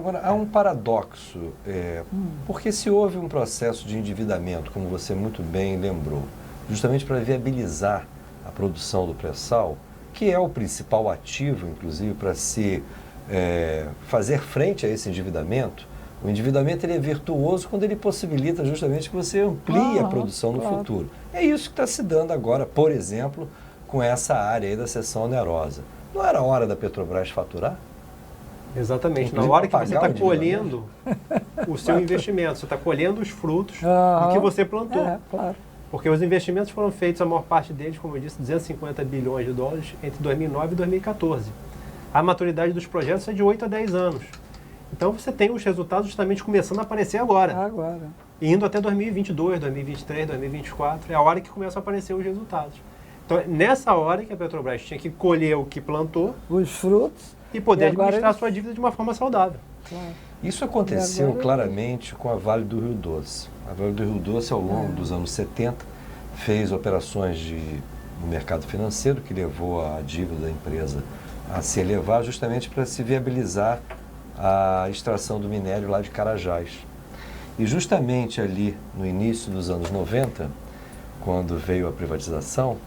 Agora, há um paradoxo, porque se houve um processo de endividamento, como você muito bem lembrou, justamente para viabilizar a produção do pré-sal, que é o principal ativo, inclusive, para se fazer frente a esse endividamento. O endividamento ele é virtuoso quando ele possibilita justamente que você amplie a produção no futuro. É isso que está se dando agora, por exemplo, com essa área aí da cessão onerosa. Não era hora da Petrobras faturar? Exatamente. Na hora que você está colhendo o seu investimento, você está colhendo os frutos do que você plantou. Claro. Porque os investimentos foram feitos, a maior parte deles, como eu disse, 250 bilhões de dólares entre 2009 e 2014. A maturidade dos projetos é de 8 a 10 anos. Então você tem os resultados justamente começando a aparecer agora. Indo até 2022, 2023, 2024, é a hora que começam a aparecer os resultados. Então é nessa hora que a Petrobras tinha que colher o que plantou, os frutos, e poder administrar a sua dívida de uma forma saudável. Isso aconteceu claramente com a Vale do Rio Doce. A Vale do Rio Doce, ao longo dos anos 70, fez operações no mercado financeiro que levou a dívida da empresa a se elevar justamente para se viabilizar a extração do minério lá de Carajás. E justamente ali no início dos anos 90, quando veio a privatização,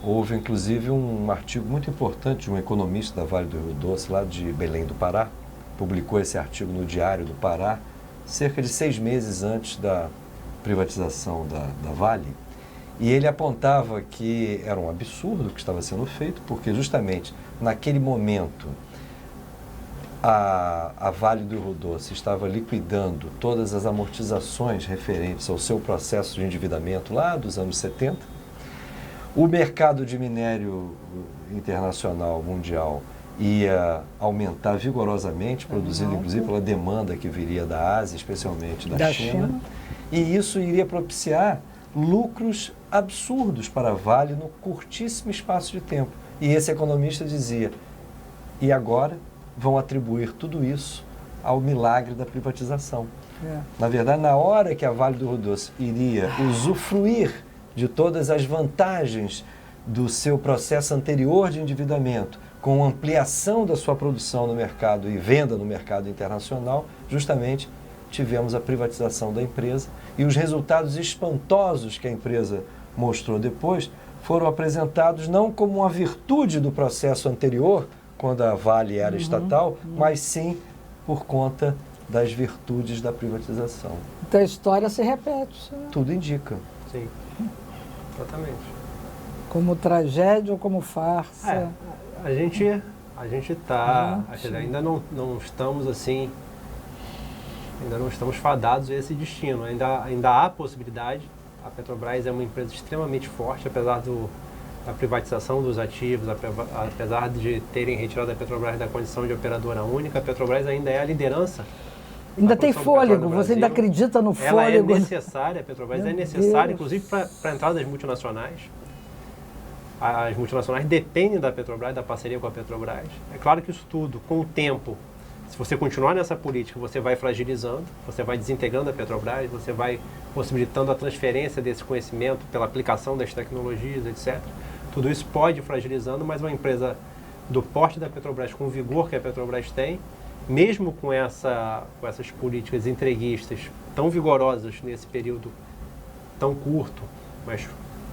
houve inclusive um artigo muito importante de um economista da Vale do Rio Doce, lá de Belém do Pará, publicou esse artigo no Diário do Pará, cerca de 6 meses antes da privatização da Vale, e ele apontava que era um absurdo o que estava sendo feito, porque justamente naquele momento a Vale do Rio Doce estava liquidando todas as amortizações referentes ao seu processo de endividamento lá dos anos 70. O mercado de minério internacional, mundial, ia aumentar vigorosamente, produzido inclusive pela demanda que viria da Ásia, especialmente da China. E isso iria propiciar lucros absurdos para a Vale no curtíssimo espaço de tempo. E esse economista dizia, e agora vão atribuir tudo isso ao milagre da privatização. Na verdade, na hora que a Vale do Rio Doce iria usufruir de todas as vantagens do seu processo anterior de endividamento, com ampliação da sua produção no mercado e venda no mercado internacional, justamente tivemos a privatização da empresa e os resultados espantosos que a empresa mostrou depois foram apresentados não como uma virtude do processo anterior, quando a Vale era estatal, mas sim por conta das virtudes da privatização. Então a história se repete. Tudo indica. Sim, exatamente. Como tragédia ou como farsa. A gente está, ainda não estamos assim, ainda não estamos fadados a esse destino. Ainda há possibilidade. A Petrobras é uma empresa extremamente forte, apesar da privatização dos ativos, apesar de terem retirado a Petrobras da condição de operadora única, a Petrobras ainda é a liderança. Ainda tem fôlego, você ainda acredita no fôlego? Ela é necessária, a Petrobras é necessária, inclusive para a entrada das multinacionais. As multinacionais dependem da Petrobras, da parceria com a Petrobras. É claro que isso tudo, com o tempo, se você continuar nessa política, você vai fragilizando, você vai desintegrando a Petrobras, você vai possibilitando a transferência desse conhecimento pela aplicação das tecnologias, etc. Tudo isso pode ir fragilizando, mas uma empresa do porte da Petrobras, com o vigor que a Petrobras tem, mesmo com essas políticas entreguistas tão vigorosas nesse período tão curto, mas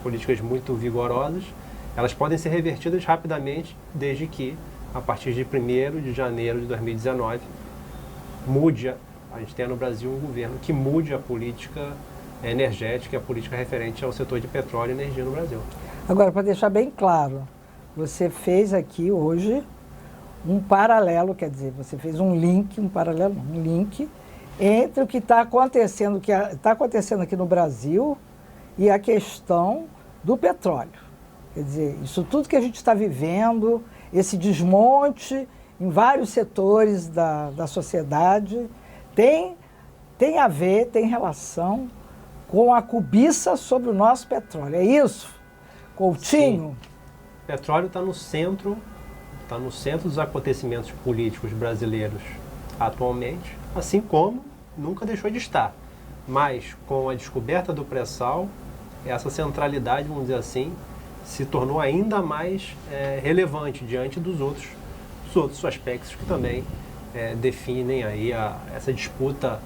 políticas muito vigorosas, elas podem ser revertidas rapidamente, desde que, a partir de 1º de janeiro de 2019, a gente tenha no Brasil um governo que mude a política energética e a política referente ao setor de petróleo e energia no Brasil. Agora, para deixar bem claro, você fez aqui hoje um paralelo, quer dizer, você fez um link entre o que está acontecendo, aqui no Brasil e a questão do petróleo. Quer dizer, isso tudo que a gente está vivendo, esse desmonte em vários setores da sociedade, tem a ver, tem relação com a cobiça sobre o nosso petróleo. É isso, Coutinho? Sim. O petróleo está no centro dos acontecimentos políticos brasileiros atualmente, assim como nunca deixou de estar. Mas com a descoberta do pré-sal, essa centralidade, vamos dizer assim, se tornou ainda mais relevante diante dos outros aspectos que também definem aí essa disputa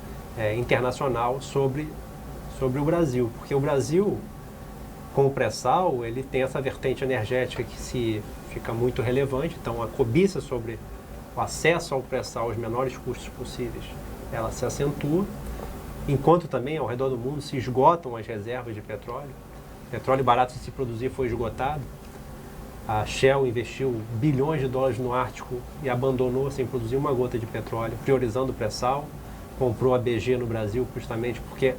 internacional sobre o Brasil. Porque o Brasil, com o pré-sal, ele tem essa vertente energética que fica muito relevante, então a cobiça sobre o acesso ao pré-sal aos menores custos possíveis, ela se acentua, enquanto também ao redor do mundo se esgotam as reservas de petróleo. Petróleo barato de se produzir foi esgotado. A Shell investiu bilhões de dólares no Ártico e abandonou sem produzir uma gota de petróleo, priorizando o pré-sal. Comprou a BG no Brasil justamente porque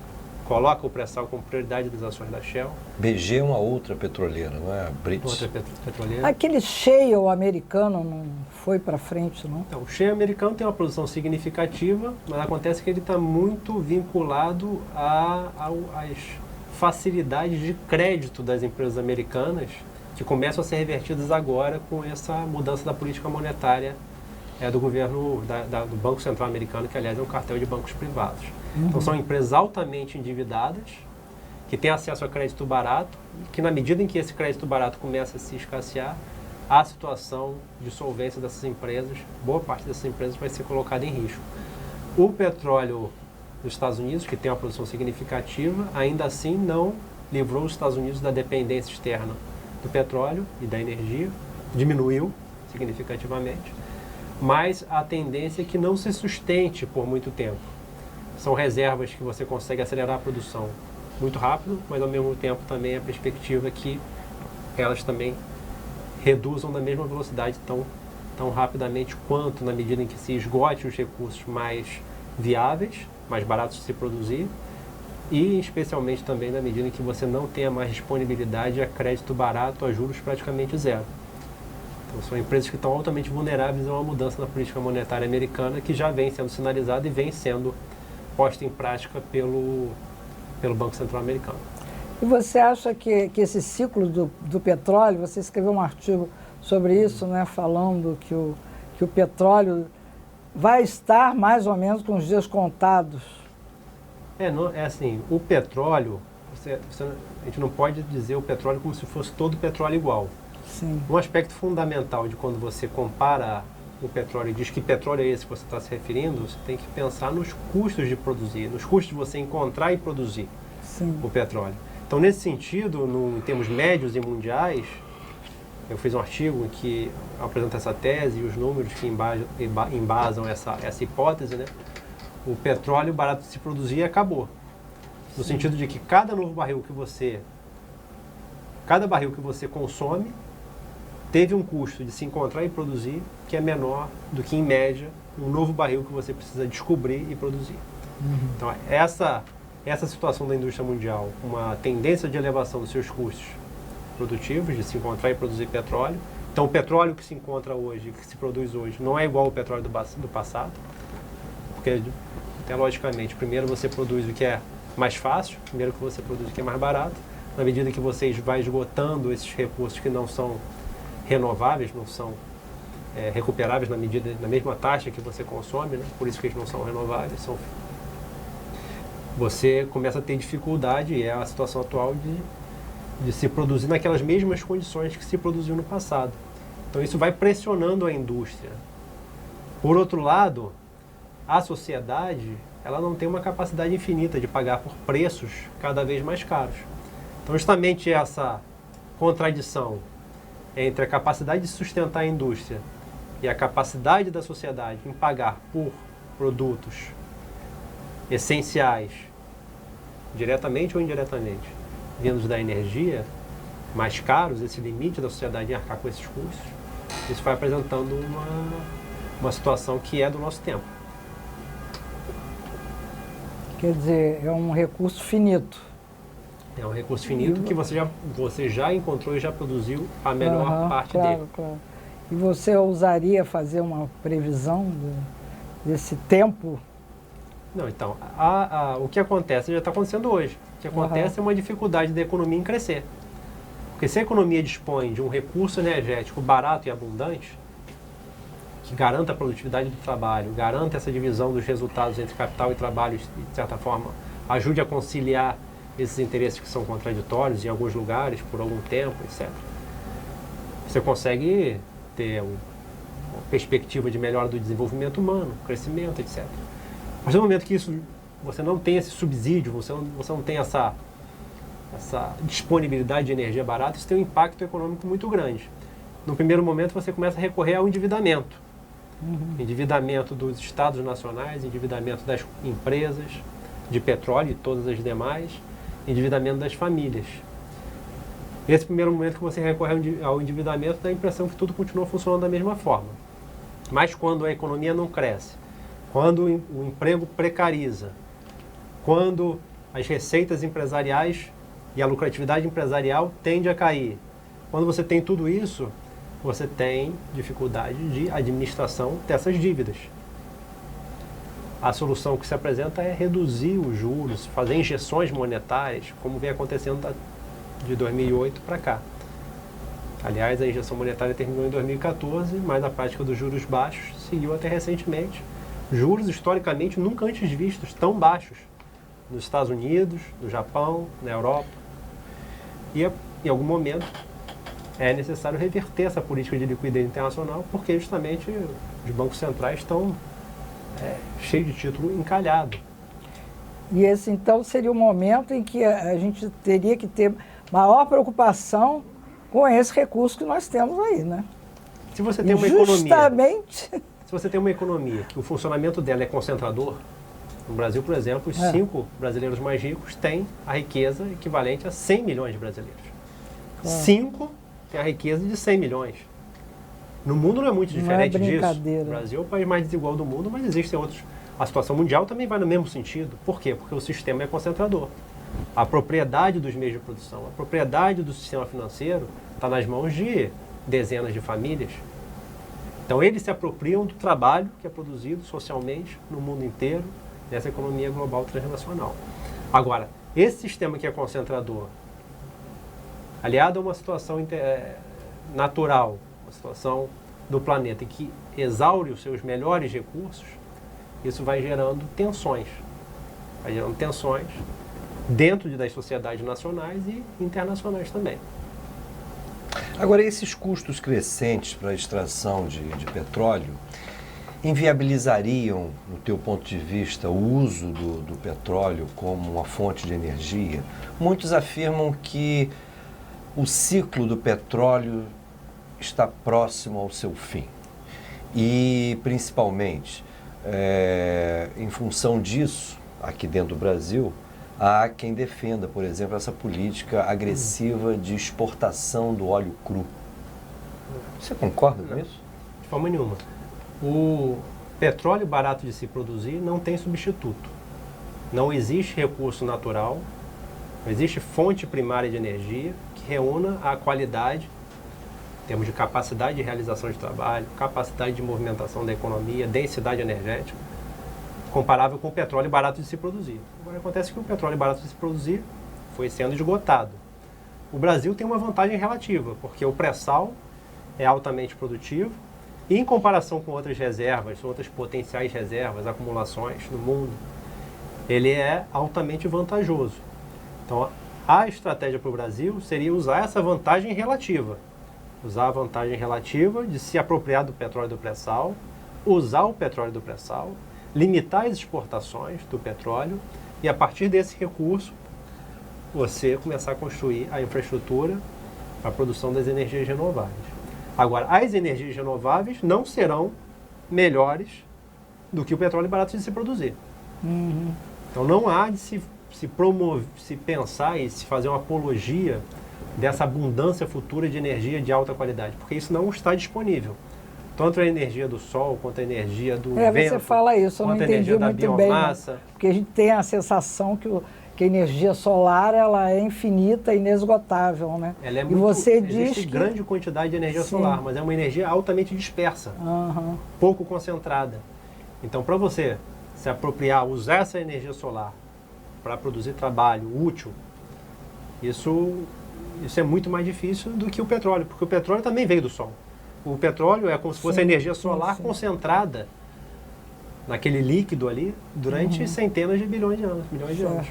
coloca o pré-sal como prioridade das ações da Shell. BG é uma outra petroleira, não é a Brits? Outra petroleira. Aquele shale americano não foi para frente, não? Então, o shale americano tem uma produção significativa, mas acontece que ele está muito vinculado às facilidades de crédito das empresas americanas, que começam a ser revertidas agora com essa mudança da política monetária do governo, do Banco Central americano, que aliás é um cartel de bancos privados. Então são empresas altamente endividadas, que têm acesso a crédito barato, e que na medida em que esse crédito barato começa a se escassear, a situação de solvência dessas empresas, boa parte dessas empresas vai ser colocada em risco. O petróleo dos Estados Unidos, que tem uma produção significativa, ainda assim não livrou os Estados Unidos da dependência externa do petróleo e da energia, diminuiu significativamente, mas a tendência é que não se sustente por muito tempo. São reservas que você consegue acelerar a produção muito rápido, mas ao mesmo tempo também a perspectiva é que elas também reduzam da mesma velocidade tão rapidamente quanto na medida em que se esgote os recursos mais viáveis, mais baratos de se produzir, e especialmente também na medida em que você não tenha mais disponibilidade a crédito barato a juros praticamente zero. Então são empresas que estão altamente vulneráveis a uma mudança na política monetária americana que já vem sendo sinalizada e vem sendo posta em prática pelo Banco Central americano. E você acha que esse ciclo do petróleo, você escreveu um artigo sobre isso, né, falando que o petróleo vai estar mais ou menos com os dias contados? Assim, o petróleo, a gente não pode dizer o petróleo como se fosse todo petróleo igual. Sim. Um aspecto fundamental de quando você compara o petróleo e diz que petróleo é esse que você está se referindo, você tem que pensar nos custos de produzir, nos custos de você encontrar e produzir o petróleo. Então, nesse sentido, em termos médios e mundiais, eu fiz um artigo que apresenta essa tese e os números que embasam essa hipótese, né? O petróleo barato de se produzir acabou. No sentido de que cada barril que você consome teve um custo de se encontrar e produzir que é menor do que, em média, um novo barril que você precisa descobrir e produzir. Então, essa situação da indústria mundial, uma tendência de elevação dos seus custos produtivos, de se encontrar e produzir petróleo. Então, o petróleo que se encontra hoje, que se produz hoje, não é igual ao petróleo do passado, porque, até logicamente, primeiro você produz o que é mais fácil, primeiro que você produz o que é mais barato, na medida que você vai esgotando esses recursos que não são renováveis, não são recuperáveis na mesma taxa que você consome, né? Por isso que eles não são renováveis, você começa a ter dificuldade, e é a situação atual de se produzir naquelas mesmas condições que se produziu no passado. Então isso vai pressionando a indústria. Por outro lado, a sociedade, ela não tem uma capacidade infinita de pagar por preços cada vez mais caros. Então justamente essa contradição entre a capacidade de sustentar a indústria e a capacidade da sociedade em pagar por produtos essenciais, diretamente ou indiretamente, vindos da energia, mais caros, esse limite da sociedade em arcar com esses custos, isso vai apresentando uma situação que é do nosso tempo. Quer dizer, é um recurso finito. É um recurso finito que você já encontrou e já produziu a melhor parte dele. Claro. E você ousaria fazer uma previsão desse tempo? Não, então, o que acontece já está acontecendo hoje. O que acontece é uma dificuldade da economia em crescer. Porque se a economia dispõe de um recurso energético barato e abundante, que garanta a produtividade do trabalho, garanta essa divisão dos resultados entre capital e trabalho, e, de certa forma, ajude a conciliar esses interesses que são contraditórios em alguns lugares, por algum tempo, etc. Você consegue ter perspectiva de melhora do desenvolvimento humano, crescimento, etc. Mas no momento que você não tem esse subsídio, você não tem essa disponibilidade de energia barata, isso tem um impacto econômico muito grande. No primeiro momento, você começa a recorrer ao endividamento. Endividamento dos estados nacionais, endividamento das empresas de petróleo e todas as demais, endividamento das famílias. Esse primeiro momento que você recorre ao endividamento, dá a impressão que tudo continua funcionando da mesma forma. Mas quando a economia não cresce, quando o emprego precariza, quando as receitas empresariais e a lucratividade empresarial tende a cair, quando você tem tudo isso, você tem dificuldade de administração dessas dívidas. A solução que se apresenta é reduzir os juros, fazer injeções monetárias, como vem acontecendo de 2008 para cá. Aliás, a injeção monetária terminou em 2014, mas a prática dos juros baixos seguiu até recentemente. Juros historicamente nunca antes vistos tão baixos nos Estados Unidos, no Japão, na Europa. E em algum momento é necessário reverter essa política de liquidez internacional, porque justamente os bancos centrais estão cheios de título encalhado. E esse então seria o momento em que a gente teria que ter maior preocupação com esse recurso que nós temos aí, né? Se você tem uma economia, justamente... se você tem uma economia que o funcionamento dela é concentrador, no Brasil, por exemplo, os 5 brasileiros mais ricos têm a riqueza equivalente a 100 milhões de brasileiros. 5 têm a riqueza de 100 milhões. No mundo não é muito diferente disso. O Brasil é o país mais desigual do mundo, mas existem outros. A situação mundial também vai no mesmo sentido. Por quê? Porque o sistema é concentrador. A propriedade dos meios de produção, a propriedade do sistema financeiro está nas mãos de dezenas de famílias. Então eles se apropriam do trabalho que é produzido socialmente no mundo inteiro, nessa economia global transnacional. Agora, esse sistema que é concentrador, aliado a uma situação natural, uma situação do planeta em que exaure os seus melhores recursos, isso vai gerando tensões. Vai gerando tensões dentro das sociedades nacionais e internacionais também. Agora, esses custos crescentes para a extração de petróleo inviabilizariam, no teu ponto de vista, o uso do petróleo como uma fonte de energia? Muitos afirmam que o ciclo do petróleo está próximo ao seu fim. E, principalmente, em função disso, aqui dentro do Brasil, há quem defenda, por exemplo, essa política agressiva de exportação do óleo cru. Você concorda com isso? De forma nenhuma. O petróleo barato de se produzir não tem substituto. Não existe recurso natural, não existe fonte primária de energia que reúna a qualidade, em termos de capacidade de realização de trabalho, capacidade de movimentação da economia, densidade energética, comparável com o petróleo barato de se produzir. Agora acontece que o petróleo barato de se produzir foi sendo esgotado. O Brasil tem uma vantagem relativa, porque o pré-sal é altamente produtivo e, em comparação com outras reservas, outras potenciais reservas, acumulações no mundo, ele é altamente vantajoso. Então, a estratégia para o Brasil seria usar essa vantagem relativa. Usar a vantagem relativa de se apropriar do petróleo do pré-sal, usar o petróleo do pré-sal, limitar as exportações do petróleo e, a partir desse recurso, você começar a construir a infraestrutura para a produção das energias renováveis. Agora, as energias renováveis não serão melhores do que o petróleo barato de se produzir. Então, não há de se pensar e se fazer uma apologia dessa abundância futura de energia de alta qualidade, porque isso não está disponível. Tanto a energia do sol, quanto a energia do vento, você fala isso, eu não entendi muito bem, porque a gente tem a sensação que a energia solar ela é infinita e inesgotável, né? Ela é e muito, você diz existe grande quantidade de energia solar, mas é uma energia altamente dispersa, pouco concentrada. Então, para você se apropriar, usar essa energia solar para produzir trabalho útil, isso é muito mais difícil do que o petróleo, porque o petróleo também veio do sol. O petróleo é como se fosse a energia solar concentrada naquele líquido ali durante centenas de bilhões de anos, milhões de anos.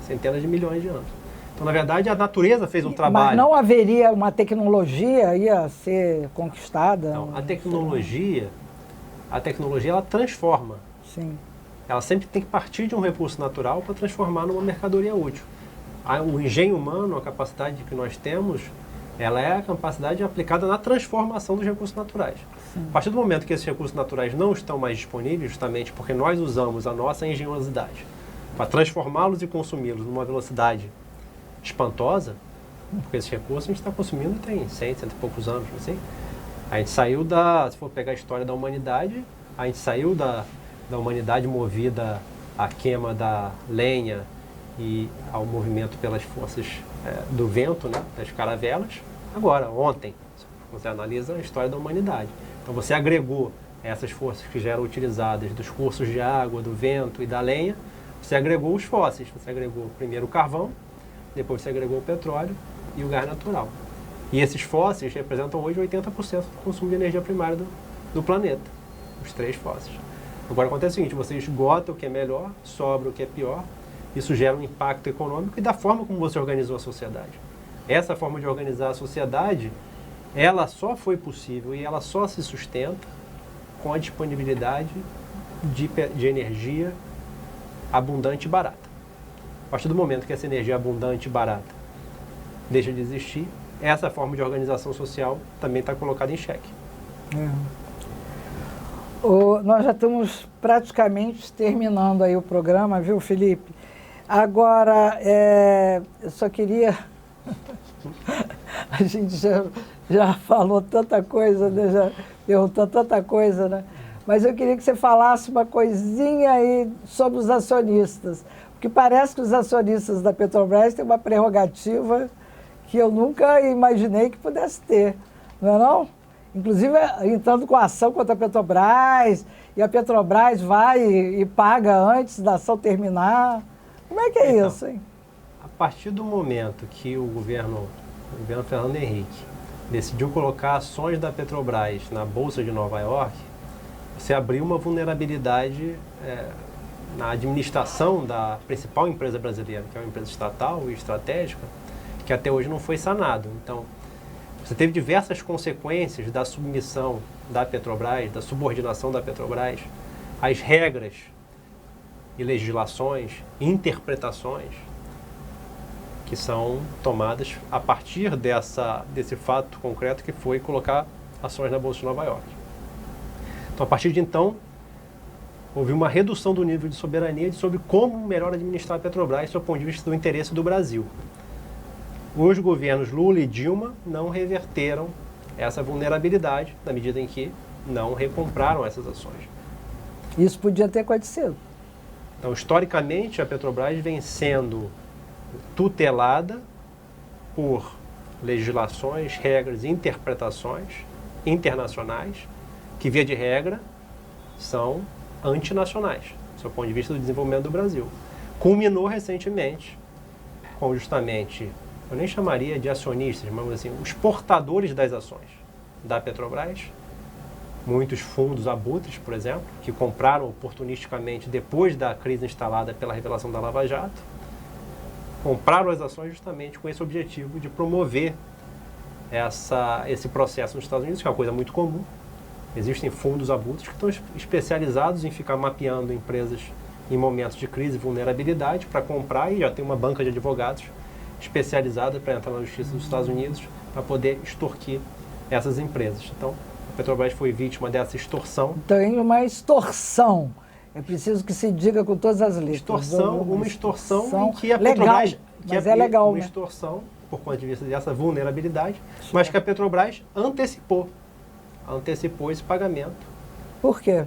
Centenas de milhões de anos. Então, na verdade, a natureza fez um trabalho. Mas não haveria uma tecnologia ia ser conquistada? Então, a tecnologia ela transforma. Sim. Ela sempre tem que partir de um recurso natural para transformar numa mercadoria útil. O engenho humano, a capacidade que nós temos, ela é a capacidade aplicada na transformação dos recursos naturais. Sim. A partir do momento que esses recursos naturais não estão mais disponíveis, justamente porque nós usamos a nossa engenhosidade para transformá-los e consumi-los numa velocidade espantosa, porque esses recursos a gente está consumindo tem 100 e poucos anos, assim. A gente saiu se for pegar a história da humanidade, a gente saiu da humanidade movida à queima da lenha e ao movimento pelas forças do vento, né, das caravelas, agora, ontem. Você analisa a história da humanidade. Então você agregou essas forças que já eram utilizadas dos cursos de água, do vento e da lenha, você agregou os fósseis, você agregou primeiro o carvão, depois você agregou o petróleo e o gás natural. E esses fósseis representam hoje 80% do consumo de energia primária do planeta, os 3 fósseis. Agora acontece o seguinte, você esgota o que é melhor, sobra o que é pior, isso gera um impacto econômico e da forma como você organizou a sociedade. Essa forma de organizar a sociedade, ela só foi possível e ela só se sustenta com a disponibilidade de energia abundante e barata. A partir do momento que essa energia abundante e barata deixa de existir, essa forma de organização social também está colocada em xeque. Nós já estamos praticamente terminando aí o programa, viu, Felipe? Agora, eu só queria... A gente já falou tanta coisa, né? Já perguntou tanta coisa, né? Mas eu queria que você falasse uma coisinha aí sobre os acionistas. Porque parece que os acionistas da Petrobras têm uma prerrogativa que eu nunca imaginei que pudesse ter, não é não? Inclusive entrando com ação contra a Petrobras, e a Petrobras vai e paga antes da ação terminar. Como é que é então, isso, hein? A partir do momento que o governo Fernando Henrique decidiu colocar ações da Petrobras na Bolsa de Nova York, você abriu uma vulnerabilidade na administração da principal empresa brasileira, que é uma empresa estatal e estratégica, que até hoje não foi sanado. Então, você teve diversas consequências da submissão da Petrobras, da subordinação da Petrobras às regras e legislações, interpretações que são tomadas a partir desse fato concreto que foi colocar ações na Bolsa de Nova York. Então, a partir de então, houve uma redução do nível de soberania sobre como melhor administrar a Petrobras do ponto de vista do interesse do Brasil. Os governos Lula e Dilma não reverteram essa vulnerabilidade na medida em que não recompraram essas ações. Isso podia ter acontecido. Então, historicamente, a Petrobras vem sendo tutelada por legislações, regras e interpretações internacionais que, via de regra, são antinacionais, do ponto de vista do desenvolvimento do Brasil. Culminou recentemente com justamente, eu nem chamaria de acionistas, mas assim, os portadores das ações da Petrobras, muitos fundos abutres, por exemplo, que compraram oportunisticamente depois da crise instalada pela revelação da Lava Jato, compraram as ações justamente com esse objetivo de promover esse processo nos Estados Unidos, que é uma coisa muito comum. Existem fundos abutres que estão especializados em ficar mapeando empresas em momentos de crise e vulnerabilidade para comprar, e já tem uma banca de advogados especializada para entrar na justiça dos Estados Unidos para poder extorquir essas empresas. Então, a Petrobras foi vítima dessa extorsão. Tem uma extorsão. É preciso que se diga com todas as letras. Uma extorsão em que a legal, Petrobras... mas é legal, uma extorsão, por conta de vista dessa vulnerabilidade, mas que a Petrobras antecipou esse pagamento. Por quê?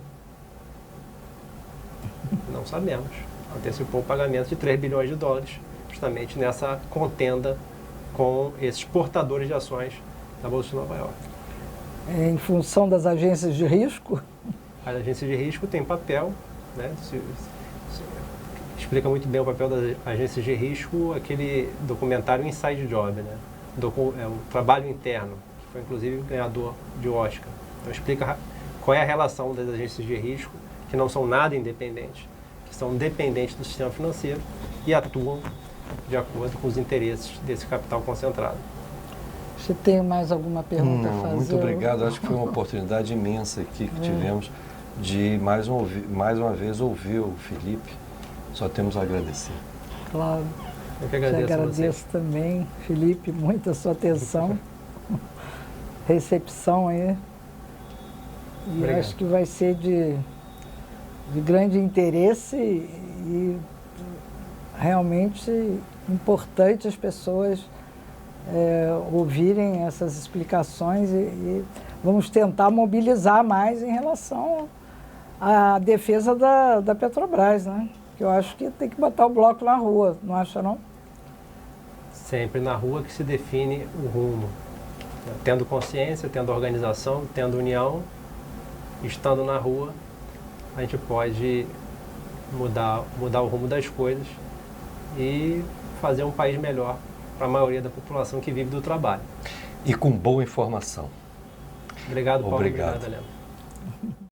Não sabemos. Antecipou o pagamento de 3 bilhões de dólares, justamente nessa contenda com esses portadores de ações da Bolsa de Nova York. Em função das agências de risco? As agências de risco têm papel, né? Explica muito bem o papel das agências de risco, aquele documentário Inside Job, né? É um trabalho interno, que foi inclusive ganhador de Oscar. Então explica qual é a relação das agências de risco, que não são nada independentes, que são dependentes do sistema financeiro e atuam de acordo com os interesses desse capital concentrado. Você tem mais alguma pergunta a fazer? Muito obrigado. Acho que foi uma oportunidade imensa aqui que tivemos de mais uma vez ouvir o Felipe. Só temos a agradecer. Claro. Eu que agradeço, Te agradeço também, Felipe, muito a sua atenção, recepção aí. E Obrigado. acho que vai ser de grande interesse e realmente importante as pessoas ouvirem essas explicações e vamos tentar mobilizar mais em relação à defesa da Petrobras, né? Que eu acho que tem que botar o bloco na rua, não acha não? Sempre na rua que se define o rumo. Tendo consciência, tendo organização, tendo união, estando na rua, a gente pode mudar o rumo das coisas e fazer um país melhor para a maioria da população que vive do trabalho. E com boa informação. Obrigado, Paulo. Obrigado. Obrigado, Helena.